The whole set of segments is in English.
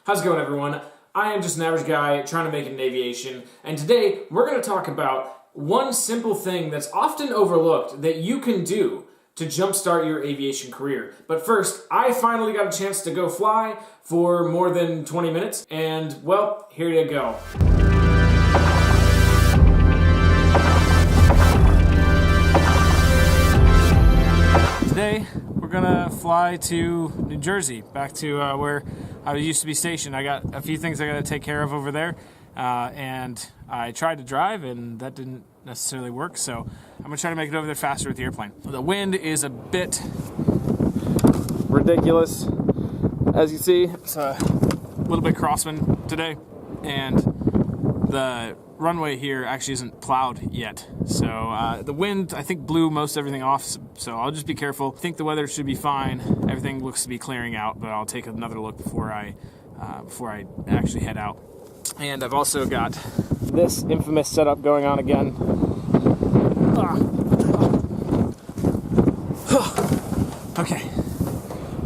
How's it going, everyone? I am just an average guy trying to make it in aviation, and today we're going to talk about one simple thing that's often overlooked that you can do to jumpstart your aviation career. But first, I finally got a chance to go fly for more than 20 minutes, and well, here you go. Today, we're gonna fly to New Jersey, back to where I used to be stationed. I got a few things I gotta take care of over there, and I tried to drive, and that didn't necessarily work, so I'm gonna try to make it over there faster with the airplane. The wind is a bit ridiculous. As you see, it's a little bit crosswind today, and the runway here actually isn't plowed yet. So the wind, I think, blew most everything off, so I'll just be careful. I think the weather should be fine. Everything looks to be clearing out, but I'll take another look before I actually head out. And I've also got this infamous setup going on again. Okay.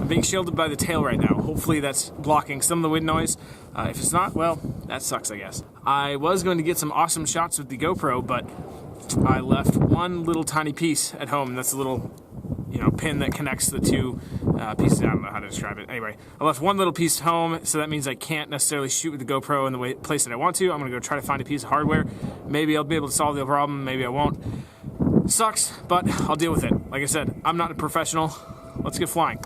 I'm being shielded by the tail right now. Hopefully that's blocking some of the wind noise. If it's not, well, that sucks, I guess. I was going to get some awesome shots with the GoPro, but I left one little tiny piece at home. That's a little, pin that connects the two pieces. I don't know how to describe it. Anyway, I left one little piece at home, so that means I can't necessarily shoot with the GoPro in the place that I want to. I'm gonna go try to find a piece of hardware. Maybe I'll be able to solve the problem, maybe I won't. Sucks, but I'll deal with it. Like I said, I'm not a professional. Let's get flying.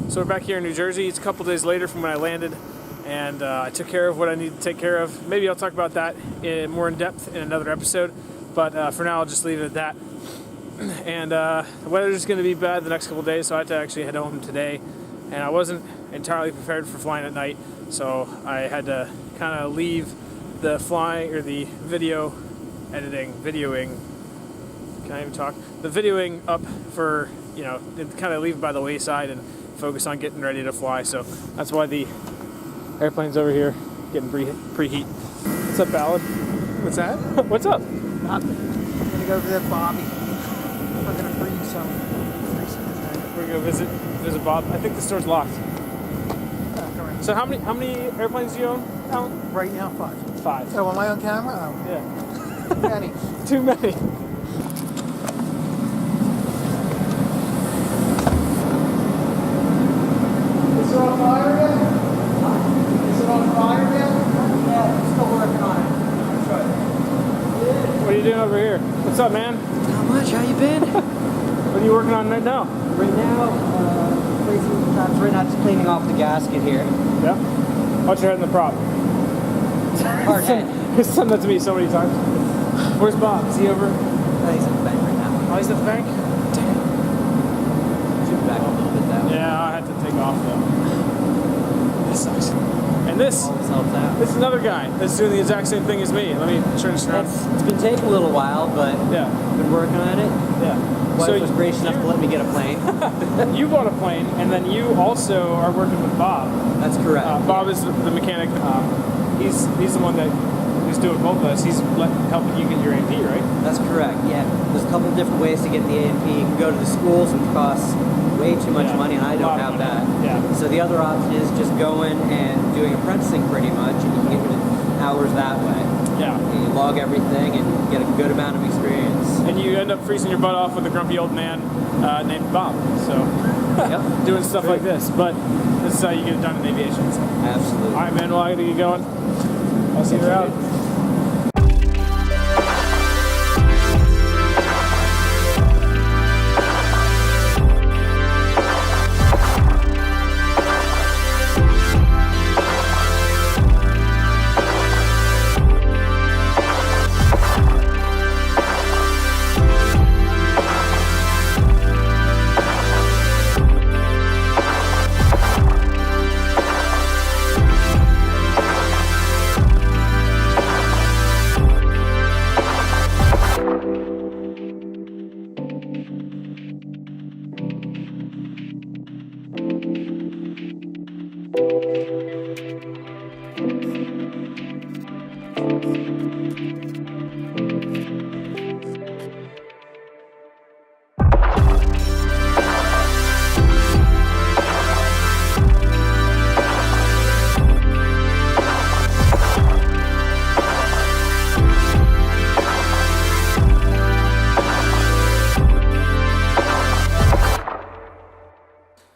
So we're back here in New Jersey. It's a couple days later from when I landed, and I took care of what I needed to take care of. Maybe I'll talk about that more in depth in another episode, but for now I'll just leave it at that. And the weather is going to be bad the next couple days, so I had to actually head home today, and I wasn't entirely prepared for flying at night, so I had to kind of leave the flying, or the video editing, can I even talk? The videoing up for, kind of leave it by the wayside and focus on getting ready to fly. So that's why the airplane's over here getting preheat. What's up, Ballad? What's that? What's up? Nothing. I'm gonna go visit Bobby. We're gonna breed some. We're gonna go visit Bob. I think the store's locked. So how many airplanes do you own, Alan? Right now, 5. 5. Oh, am I on camera? Oh. Yeah. Many. Too many. Is it on fire yet? Is it on fire yet? Yeah, I'm still working on it. That's right. What are you doing over here? What's up, man? Not much. How you been? What are you working on right now? Right now, placing traps. Right now, just cleaning off the gasket here. Yeah. Watch your head in the prop. Hard head. He's done that to me so many times. Where's Bob? Is he over? He's at the bank right now. Oh, he's at the bank? Damn. Shoot back a little bit that way. Yeah, I had to take off though. This sucks. And this Always helps out. is another guy that's doing the exact same thing as me. Let me turn this around. It's been taking a little while, but Yeah. been working on it. Yeah. Wife was gracious enough to let me get a plane. You bought a plane, and then you also are working with Bob. That's correct. Bob is the mechanic. He's the one that is doing both of us. He's helping you get your AP, right? That's correct. Yeah. There's a couple different ways to get the AP. You can go to the schools, which costs way too much money, and I don't have that. Yeah. So the other option is just going and doing apprenticing pretty much, and you can get hours that way. Yeah. log everything and get a good amount of experience. And you end up freezing your butt off with a grumpy old man named Bob. So Yep. doing stuff like this. But this is how you get it done in aviation. So. Absolutely. All right, man. Well, I gotta get going. I'll see you around.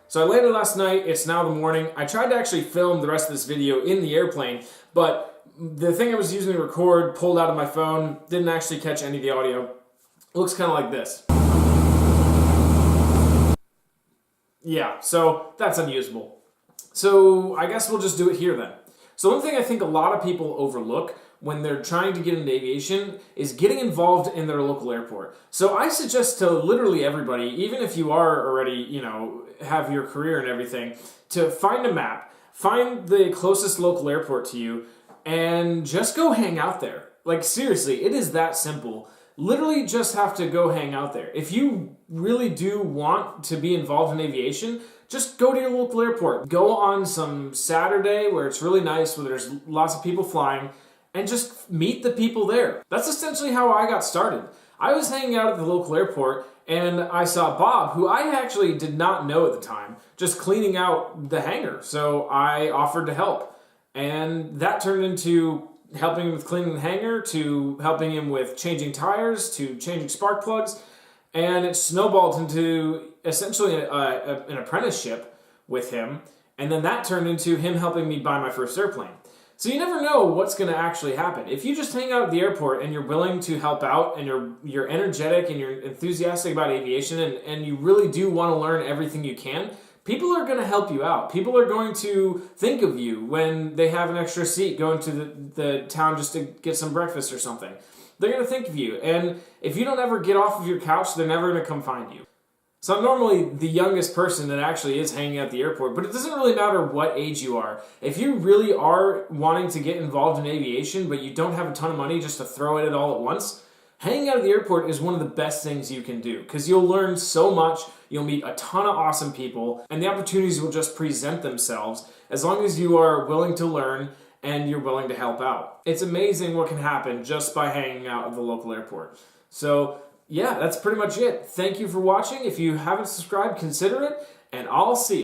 So I landed last night, it's now the morning. I tried to actually film the rest of this video in the airplane, but the thing I was using to record pulled out of my phone, didn't actually catch any of the audio. It looks kind of like this. Yeah, so that's unusable. So I guess we'll just do it here then. So one thing I think a lot of people overlook when they're trying to get into aviation is getting involved in their local airport. So I suggest to literally everybody, even if you are already, have your career and everything, to find a map, find the closest local airport to you, and just go hang out there. Like seriously, it is that simple. Literally just have to go hang out there. If you really do want to be involved in aviation, just go to your local airport. Go on some Saturday where it's really nice, where there's lots of people flying, and just meet the people there. That's essentially how I got started. I was hanging out at the local airport and I saw Bob, who I actually did not know at the time, just cleaning out the hangar. So I offered to help. And that turned into helping him with cleaning the hangar, to helping him with changing tires, to changing spark plugs. And it snowballed into essentially an apprenticeship with him. And then that turned into him helping me buy my first airplane. So you never know what's going to actually happen. If you just hang out at the airport and you're willing to help out and you're energetic and you're enthusiastic about aviation and you really do want to learn everything you can, people are going to help you out. People are going to think of you when they have an extra seat going to the town just to get some breakfast or something. They're going to think of you. And if you don't ever get off of your couch, they're never going to come find you. So I'm normally the youngest person that actually is hanging out at the airport, but it doesn't really matter what age you are. If you really are wanting to get involved in aviation, but you don't have a ton of money just to throw at it all at once, hanging out at the airport is one of the best things you can do because you'll learn so much, you'll meet a ton of awesome people, and the opportunities will just present themselves as long as you are willing to learn and you're willing to help out. It's amazing what can happen just by hanging out at the local airport. So yeah, that's pretty much it. Thank you for watching. If you haven't subscribed, consider it, and I'll see you.